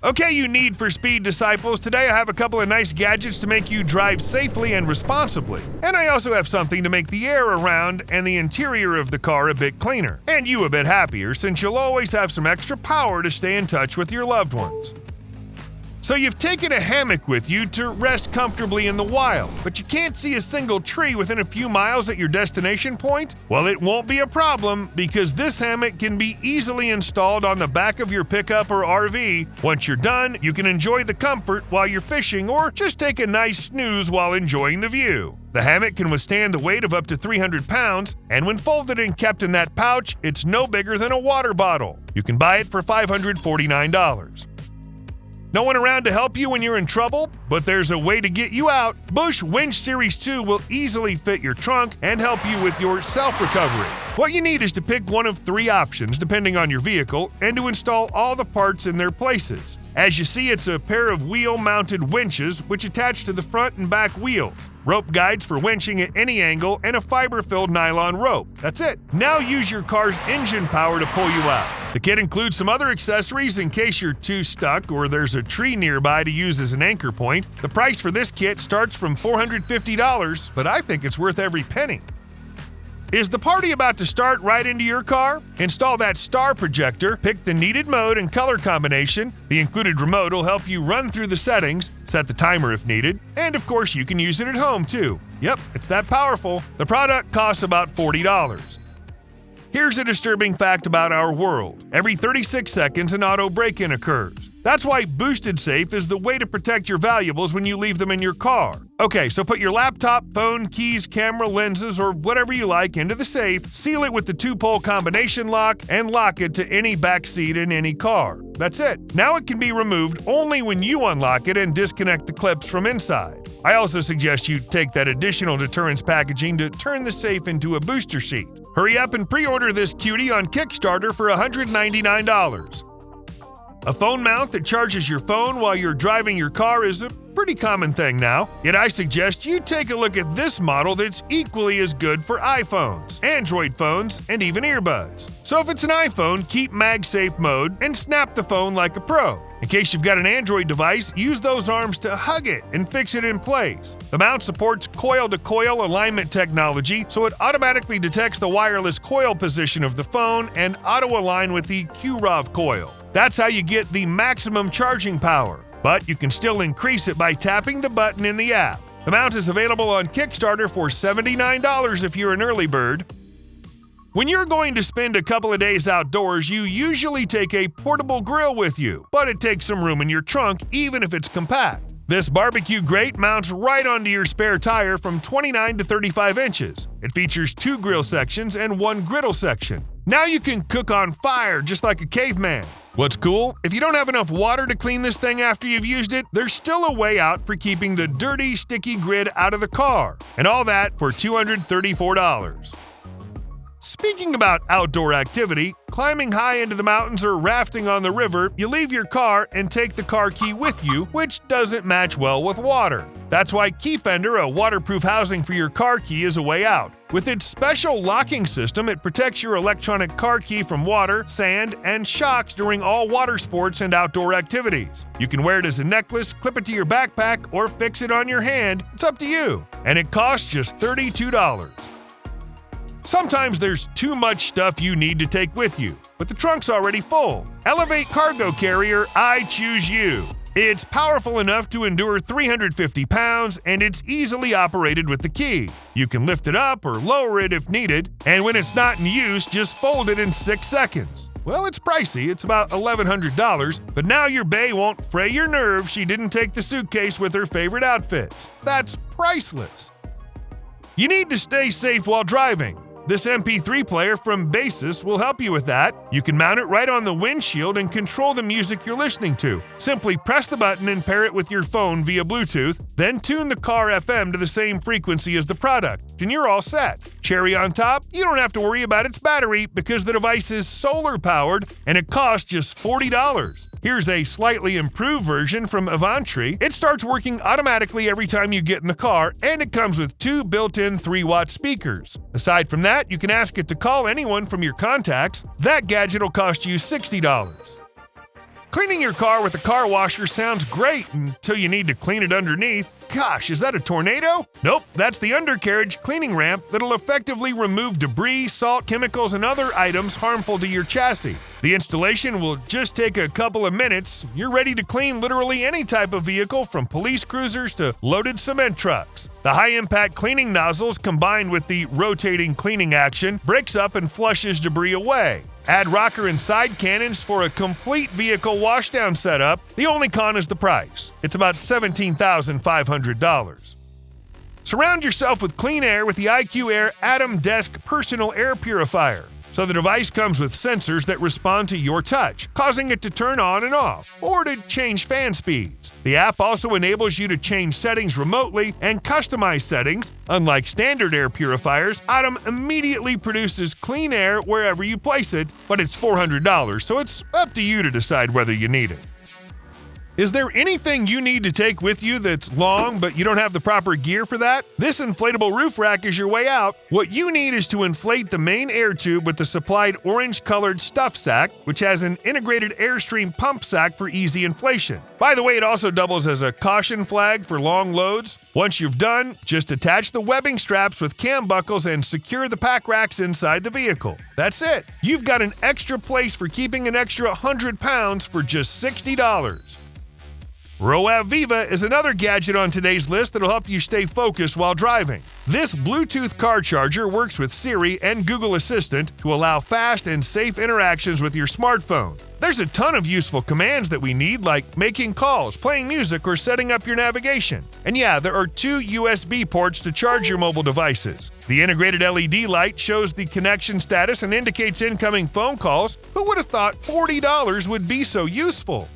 Okay, you Need for Speed disciples, today I have a couple of nice gadgets to make you drive safely and responsibly. And I also have something to make the air around and the interior of the car a bit cleaner, and you a bit happier since you'll always have some extra power to stay in touch with your loved ones. So you've taken a hammock with you to rest comfortably in the wild, but you can't see a single tree within a few miles at your destination point? Well, it won't be a problem because this hammock can be easily installed on the back of your pickup or RV. Once you're done, you can enjoy the comfort while you're fishing or just take a nice snooze while enjoying the view. The hammock can withstand the weight of up to 300 pounds, and when folded and kept in that pouch, it's no bigger than a water bottle. You can buy it for $549. No one around to help you when you're in trouble? But there's a way to get you out. Busch Winch Series 2 will easily fit your trunk and help you with your self-recovery. What you need is to pick one of three options depending on your vehicle and to install all the parts in their places. As you see, it's a pair of wheel-mounted winches which attach to the front and back wheels, rope guides for winching at any angle, and a fiber-filled nylon rope. That's it. Now use your car's engine power to pull you out. The kit includes some other accessories in case you're too stuck or there's a tree nearby to use as an anchor point. The price for this kit starts from $450, but I think it's worth every penny. Is the party about to start right into your car? Install that star projector, pick the needed mode and color combination. The included remote will help you run through the settings, set the timer if needed, and of course you can use it at home too. Yep, it's that powerful. The product costs about $40. Here's a disturbing fact about our world. Every 36 seconds, an auto break-in occurs. That's why Boosted Safe is the way to protect your valuables when you leave them in your car. Okay, so put your laptop, phone, keys, camera, lenses, or whatever you like into the safe, seal it with the 2-pole combination lock, and lock it to any back seat in any car. That's it. Now it can be removed only when you unlock it and disconnect the clips from inside. I also suggest you take that additional deterrence packaging to turn the safe into a booster seat. Hurry up and pre-order this cutie on Kickstarter for $199. A phone mount that charges your phone while you're driving your car is a pretty common thing now, yet I suggest you take a look at this model that's equally as good for iPhones, Android phones, and even earbuds. So if it's an iPhone, keep MagSafe mode and snap the phone like a pro. In case you've got an Android device, use those arms to hug it and fix it in place. The mount supports coil-to-coil alignment technology, so it automatically detects the wireless coil position of the phone and auto-align with the QROV coil. That's how you get the maximum charging power, but you can still increase it by tapping the button in the app. The mount is available on Kickstarter for $79 if you're an early bird. When you're going to spend a couple of days outdoors, you usually take a portable grill with you, but it takes some room in your trunk even if it's compact. This barbecue grate mounts right onto your spare tire from 29 to 35 inches. It features 2 grill sections and 1 griddle section. Now you can cook on fire just like a caveman. What's cool? If you don't have enough water to clean this thing after you've used it, there's still a way out for keeping the dirty, sticky grid out of the car. And all that for $234. Speaking about outdoor activity, climbing high into the mountains or rafting on the river, you leave your car and take the car key with you, which doesn't match well with water. That's why Keyfender, a waterproof housing for your car key, is a way out. With its special locking system, it protects your electronic car key from water, sand, and shocks during all water sports and outdoor activities. You can wear it as a necklace, clip it to your backpack, or fix it on your hand. It's up to you. And it costs just $32. Sometimes there's too much stuff you need to take with you, but the trunk's already full. Elevate Cargo Carrier I Choose You. It's powerful enough to endure 350 pounds, and it's easily operated with the key. You can lift it up or lower it if needed, and when it's not in use, just fold it in 6 seconds. Well, it's pricey, it's about $1,100, but now your bae won't fray your nerves she didn't take the suitcase with her favorite outfits. That's priceless. You need to stay safe while driving. This MP3 player from Baseus will help you with that. You can mount it right on the windshield and control the music you're listening to. Simply press the button and pair it with your phone via Bluetooth, then tune the car FM to the same frequency as the product, and you're all set. Cherry on top, you don't have to worry about its battery because the device is solar-powered and it costs just $40. Here's a slightly improved version from Avantree. It starts working automatically every time you get in the car, and it comes with 2 built-in 3-watt speakers. Aside from that, you can ask it to call anyone from your contacts. That gadget will cost you $60. Cleaning your car with a car washer sounds great until you need to clean it underneath. Gosh, is that a tornado? Nope, that's the undercarriage cleaning ramp that'll effectively remove debris, salt, chemicals, and other items harmful to your chassis. The installation will just take a couple of minutes. You're ready to clean literally any type of vehicle from police cruisers to loaded cement trucks. The high-impact cleaning nozzles combined with the rotating cleaning action breaks up and flushes debris away. Add rocker and side cannons for a complete vehicle washdown setup. The only con is the price. It's about $17,500. Surround yourself with clean air with the IQAir Atem Desk Personal Air Purifier. So the device comes with sensors that respond to your touch, causing it to turn on and off, or to change fan speeds. The app also enables you to change settings remotely and customize settings. Unlike standard air purifiers, Atem immediately produces clean air wherever you place it, but it's $400, so it's up to you to decide whether you need it. Is there anything you need to take with you that's long but you don't have the proper gear for that? This inflatable roof rack is your way out. What you need is to inflate the main air tube with the supplied orange-colored stuff sack, which has an integrated Airstream pump sack for easy inflation. By the way, it also doubles as a caution flag for long loads. Once you've done, just attach the webbing straps with cam buckles and secure the pack racks inside the vehicle. That's it. You've got an extra place for keeping an extra 100 pounds for just $60. Roav Viva is another gadget on today's list that'll help you stay focused while driving. This Bluetooth car charger works with Siri and Google Assistant to allow fast and safe interactions with your smartphone. There's a ton of useful commands that we need, like making calls, playing music, or setting up your navigation. And yeah, there are 2 USB ports to charge your mobile devices. The integrated LED light shows the connection status and indicates incoming phone calls. Who would have thought $40 would be so useful?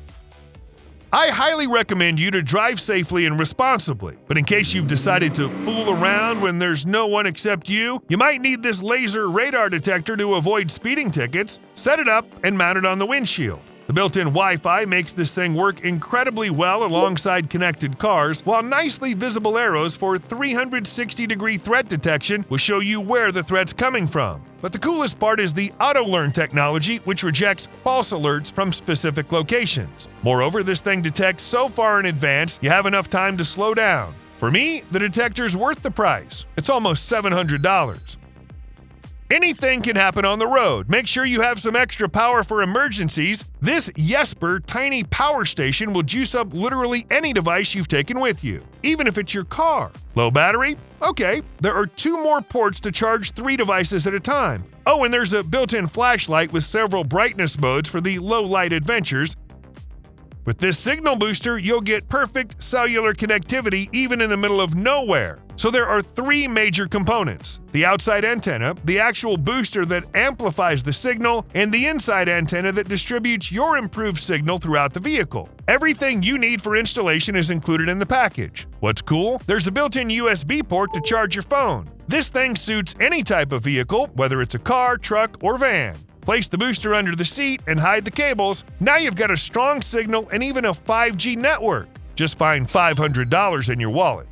I highly recommend you to drive safely and responsibly, but in case you've decided to fool around when there's no one except you might need this laser radar detector to avoid speeding tickets. Set it up and mount it on the windshield. The built-in Wi-Fi makes this thing work incredibly well alongside connected cars, while nicely visible arrows for 360-degree threat detection will show you where the threat's coming from. But the coolest part is the auto-learn technology, which rejects false alerts from specific locations. Moreover, this thing detects so far in advance you have enough time to slow down. For me, the detector's worth the price. It's almost $700. Anything can happen on the road. Make sure you have some extra power for emergencies. This Yesper tiny power station will juice up literally any device you've taken with you, even if it's your car. Low battery? Okay, there are 2 more ports to charge 3 devices at a time. Oh, and there's a built-in flashlight with several brightness modes for the low-light adventures. With this signal booster, you'll get perfect cellular connectivity even in the middle of nowhere. So there are 3 major components: the outside antenna, the actual booster that amplifies the signal, and the inside antenna that distributes your improved signal throughout the vehicle. Everything you need for installation is included in the package. What's cool? There's a built-in USB port to charge your phone. This thing suits any type of vehicle, whether it's a car, truck, or van. Place the booster under the seat and hide the cables. Now you've got a strong signal and even a 5G network. Just find $500 in your wallet.